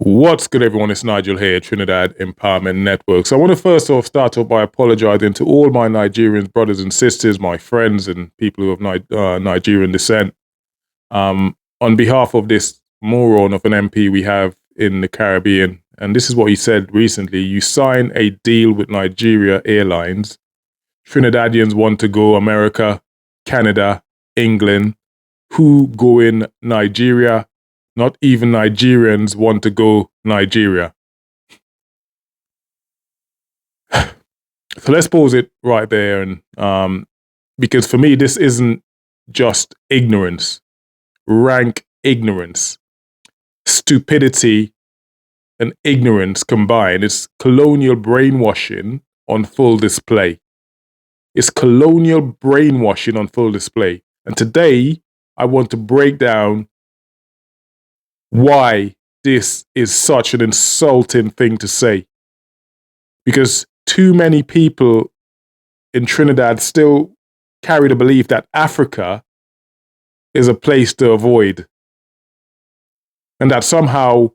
What's good, everyone? It's Nigel here, Trinidad Empowerment Network. So I want to first off start off by apologizing to all my Nigerian brothers and sisters, my friends, and people who have Nigerian descent. On behalf of this moron of an MP we have in the Caribbean, and this is what he said recently: you sign a deal with Nigeria Airlines. Trinidadians want to go America, Canada, England. Who go in Nigeria? Not even Nigerians want to go Nigeria. So let's pause it right there, and because for me this isn't just ignorance, rank ignorance, stupidity, and ignorance combined. It's colonial brainwashing on full display. It's colonial brainwashing on full display. And today I want to break down why this is such an insulting thing to say. Because too many people in Trinidad still carry the belief that Africa is a place to avoid, and that somehow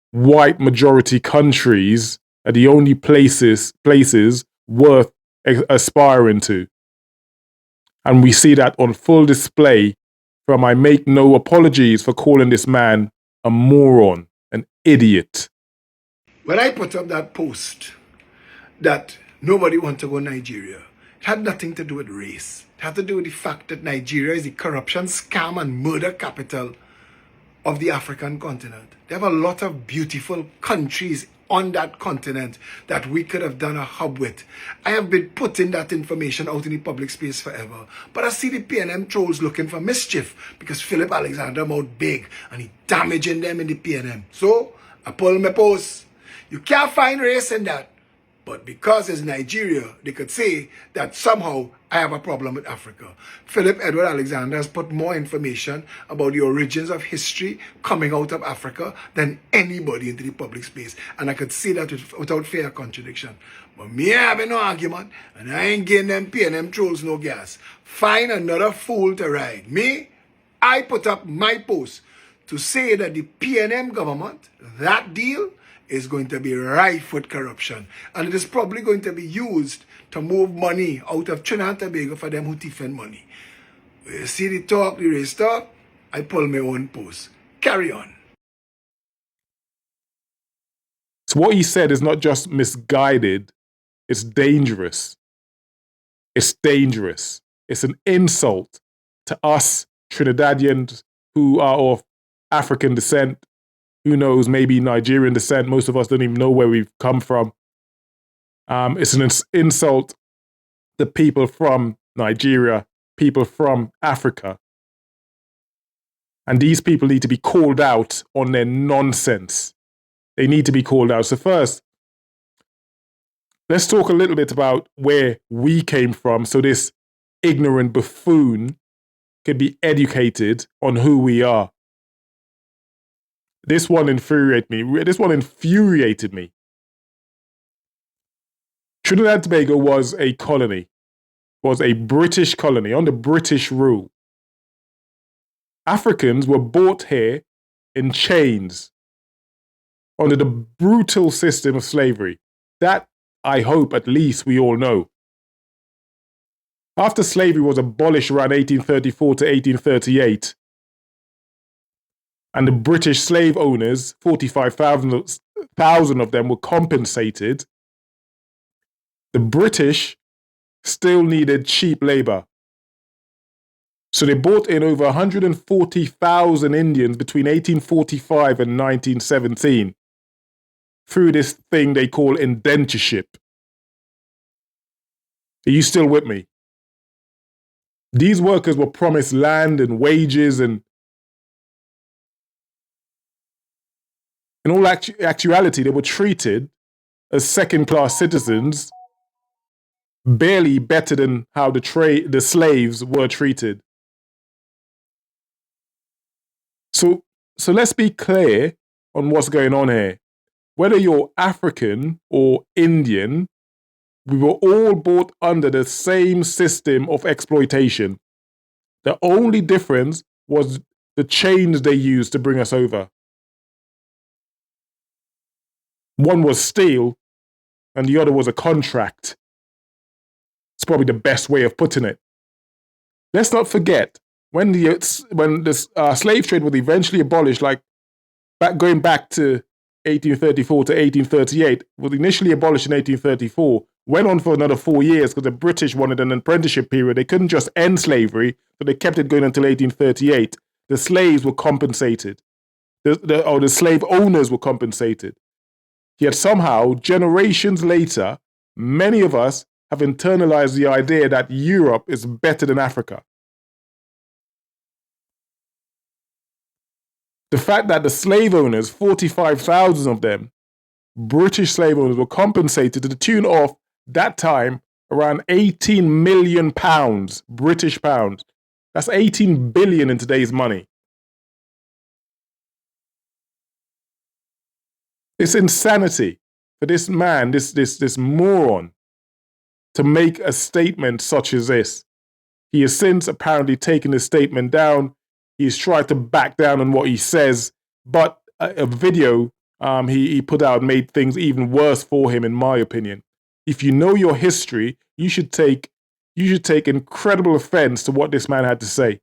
white majority countries are the only places worth aspiring to. And we see that on full display from I make no apologies for calling this man a moron, an idiot. When I put up that post that nobody wants to go to Nigeria, it had nothing to do with race. It had to do with the fact that Nigeria is the corruption, scam, and murder capital of the African continent. They have a lot of beautiful countries on that continent that we could have done a hub with. I have been putting that information out in the public space forever. But I see the PNM trolls looking for mischief because Philip Alexander out big and he damaging them in the PNM. So I pull my post. You can't find race in that. But because it's Nigeria, they could say that somehow I have a problem with Africa. Philip Edward Alexander has put more information about the origins of history coming out of Africa than anybody into the public space. And I could say that without fair contradiction. But me having no argument, and I ain't giving them PNM trolls no gas. Find another fool to ride. Me, I put up my post to say that the PNM government, that deal, is going to be rife with corruption. And it is probably going to be used to move money out of Trinidad and Tobago for them who thieving money. You see the talk, the race talk, I pull my own post. Carry on. So what he said is not just misguided, it's dangerous. It's dangerous. It's an insult to us Trinidadians who are of African descent. Who knows, maybe Nigerian descent. Most of us don't even know where we've come from. It's an insult to people from Nigeria, people from Africa. And these people need to be called out on their nonsense. They need to be called out. So first, let's talk a little bit about where we came from so this ignorant buffoon can be educated on who we are. This one infuriated me. Trinidad and Tobago was a colony, was a British colony under British rule. Africans were brought here in chains under the brutal system of slavery. That, I hope, at least we all know. After slavery was abolished around 1834 to 1838, and the British slave owners, 45,000 of them were compensated, the British still needed cheap labor. So they brought in over 140,000 Indians between 1845 and 1917 through this thing they call indentureship. Are you still with me? These workers were promised land and wages, and in all actuality, they were treated as second-class citizens, barely better than how the slaves were treated. So let's be clear on what's going on here. Whether you're African or Indian, we were all brought under the same system of exploitation. The only difference was the chains they used to bring us over. One was steel and the other was a contract. It's probably the best way of putting it. Let's not forget, when the slave trade was eventually abolished, like going back to 1834 to 1838, was initially abolished in 1834, went on for another 4 years because the British wanted an apprenticeship period. They couldn't just end slavery, so they kept it going until 1838. The slaves were compensated. The slave owners were compensated. Yet somehow, generations later, many of us have internalized the idea that Europe is better than Africa. The fact that the slave owners, 45,000 of them, British slave owners, were compensated to the tune of, that time, around 18 million pounds, British pounds. That's 18 billion in today's money. It's insanity for this man, this moron, to make a statement such as this. He has since apparently taken his statement down. He's tried to back down on what he says, but a video he put out made things even worse for him, in my opinion. If you know your history, you should take incredible offense to what this man had to say.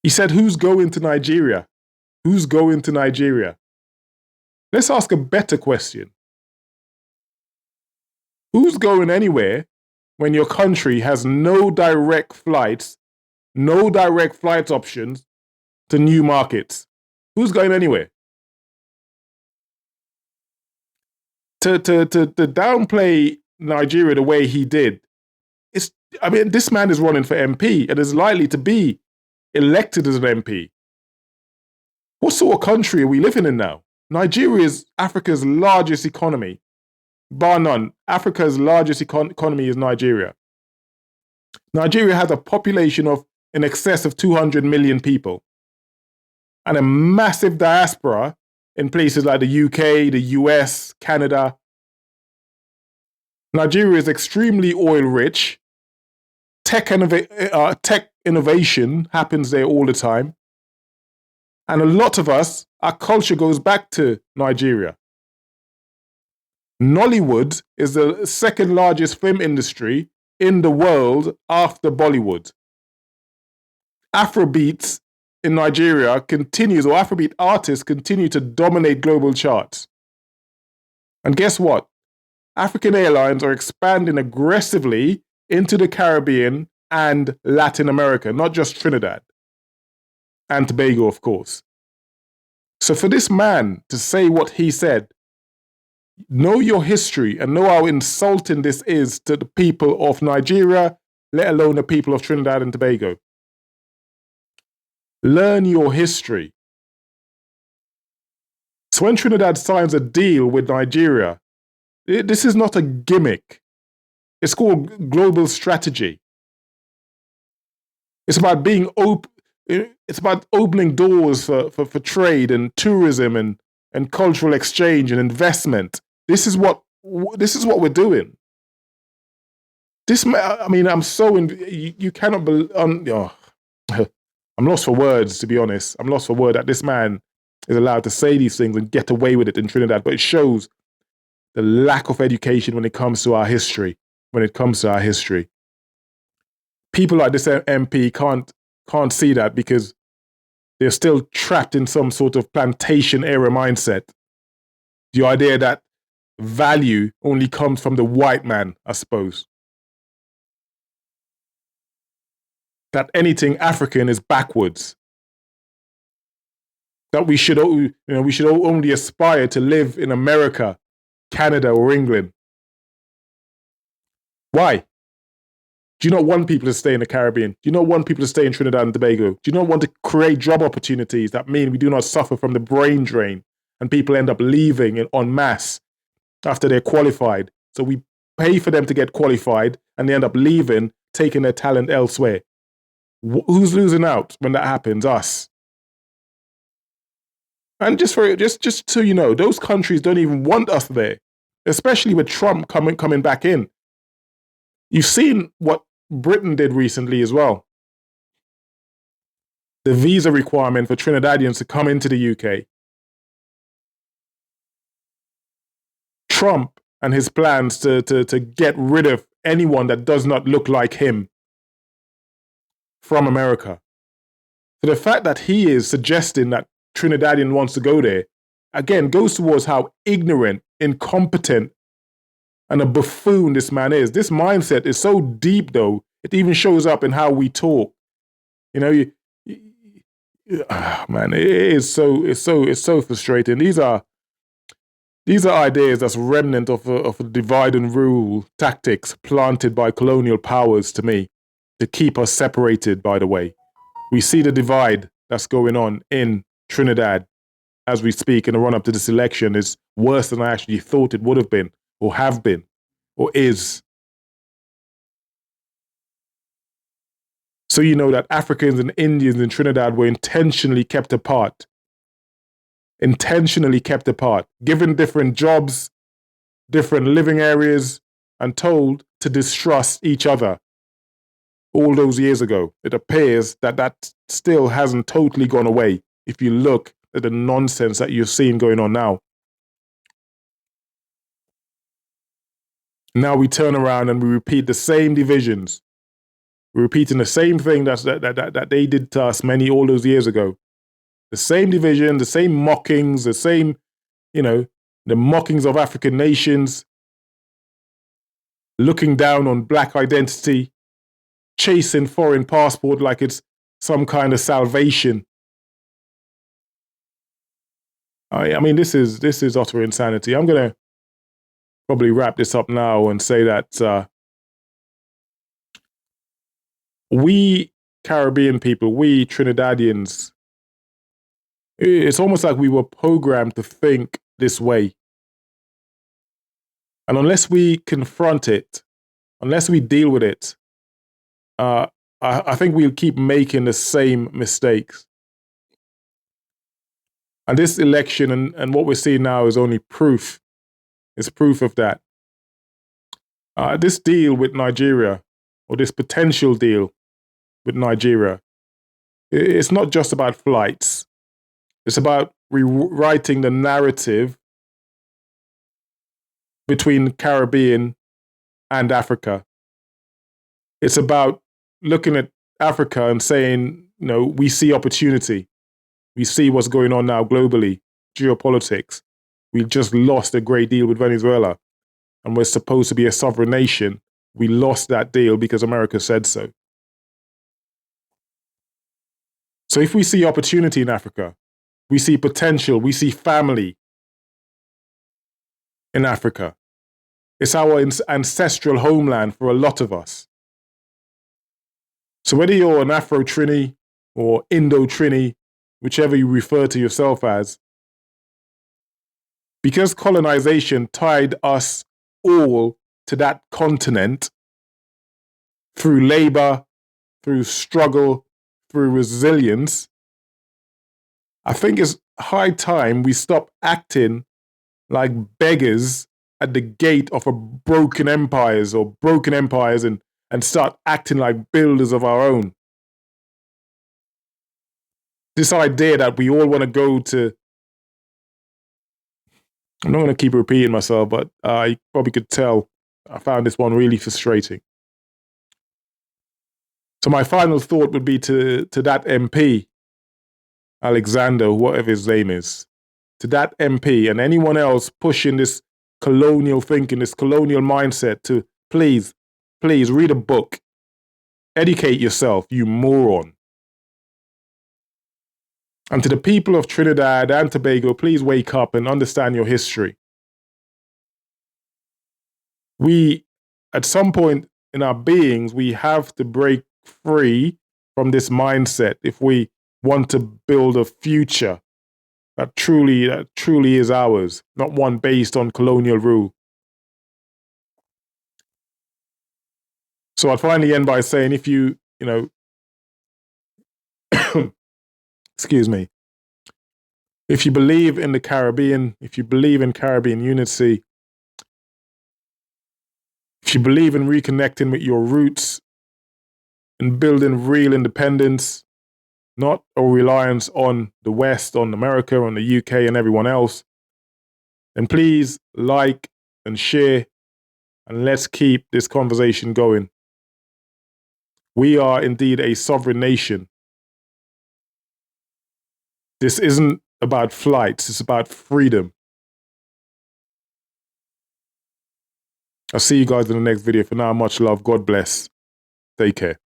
He said, "Who's going to Nigeria? Who's going to Nigeria?" Let's ask a better question. Who's going anywhere when your country has no direct flight options to new markets? Who's going anywhere? To downplay Nigeria the way he did, this man is running for MP and is likely to be elected as an MP. What sort of country are we living in now? Nigeria is Africa's largest economy. Bar none, Africa's largest economy is Nigeria. Nigeria has a population of in excess of 200 million people and a massive diaspora in places like the UK, the US, Canada. Nigeria is extremely oil rich. Tech innovation happens there all the time. And a lot of us, our culture goes back to Nigeria. Nollywood is the second largest film industry in the world after Bollywood. Afrobeats in Nigeria continues, or Afrobeat artists continue to dominate global charts. And guess what? African airlines are expanding aggressively into the Caribbean and Latin America, not just Trinidad and Tobago, of course. So for this man to say what he said, know your history and know how insulting this is to the people of Nigeria, let alone the people of Trinidad and Tobago. Learn your history. So when Trinidad signs a deal with Nigeria, this is not a gimmick. It's called global strategy. It's about being open. It's about opening doors for trade and tourism and cultural exchange and investment. This is what we're doing. I'm so you cannot believe. I'm lost for words, to be honest. I'm lost for words that this man is allowed to say these things and get away with it in Trinidad. But it shows the lack of education when it comes to our history. People like this MP can't see that because they're still trapped in some sort of plantation era mindset. The idea that value only comes from the white man, I suppose. That anything African is backwards. That we should only aspire to live in America, Canada, or England. Why? Do you not want people to stay in the Caribbean? Do you not want people to stay in Trinidad and Tobago? Do you not want to create job opportunities that mean we do not suffer from the brain drain and people end up leaving en masse after they're qualified? So we pay for them to get qualified and they end up leaving, taking their talent elsewhere. Who's losing out when that happens? Us. And just so you know, those countries don't even want us there, especially with Trump coming back in. You've seen what Britain did recently as well. the visa requirement for Trinidadians to come into the UK. Trump and his plans to get rid of anyone that does not look like him from America. So the fact that he is suggesting that Trinidadian wants to go there, again, goes towards how ignorant, incompetent, and a buffoon this man is. This mindset is so deep, though, it even shows up in how we talk. You know, man, it's so frustrating. These are ideas that's remnant of a divide and rule tactics planted by colonial powers to me to keep us separated, by the way. We see the divide that's going on in Trinidad as we speak in the run-up to this election is worse than I actually thought it would have been, or have been, or is. So you know that Africans and Indians in Trinidad were intentionally kept apart, given different jobs, different living areas, and told to distrust each other. All those years ago, it appears that still hasn't totally gone away if you look at the nonsense that you're seeing going on now. Now we turn around and we repeat the same divisions. We're repeating the same thing that they did to us all those years ago. The same division, the same mockings, the same, the mockings of African nations, looking down on black identity, chasing foreign passport like it's some kind of salvation. I mean, this is utter insanity. I'm going to probably wrap this up now and say that we Caribbean people, we Trinidadians, it's almost like we were programmed to think this way. And unless we confront it, unless we deal with it, I think we'll keep making the same mistakes. And this election and what we're seeing now is only proof. It's proof of that. This deal with Nigeria, or this potential deal with Nigeria, it's not just about flights. It's about rewriting the narrative between Caribbean and Africa. It's about looking at Africa and saying, we see opportunity. We see what's going on now globally, geopolitics. We just lost a great deal with Venezuela, and we're supposed to be a sovereign nation. We lost that deal because America said so. So if we see opportunity in Africa, we see potential, we see family in Africa. It's our ancestral homeland for a lot of us. So whether you're an Afro-Trini or Indo-Trini, whichever you refer to yourself as, because colonization tied us all to that continent through labor, through struggle, through resilience, I think it's high time we stop acting like beggars at the gate of broken empires and start acting like builders of our own. This idea that we all want to go to, I'm not going to keep repeating myself, but you probably could tell I found this one really frustrating. So my final thought would be to that MP, Alexander, whatever his name is, to that MP and anyone else pushing this colonial thinking, this colonial mindset to please read a book. Educate yourself, you moron. And to the people of Trinidad and Tobago, please wake up and understand your history. We, at some point in our beings, we have to break free from this mindset if we want to build a future that truly is ours, not one based on colonial rule. So I'd finally end by saying, if you excuse me, if you believe in the Caribbean, if you believe in Caribbean unity, if you believe in reconnecting with your roots and building real independence, not a reliance on the West, on America, on the UK and everyone else, then please like and share, and let's keep this conversation going. We are indeed a sovereign nation. This isn't about flights, it's about freedom. I'll see you guys in the next video. For now, much love. God bless. Take care.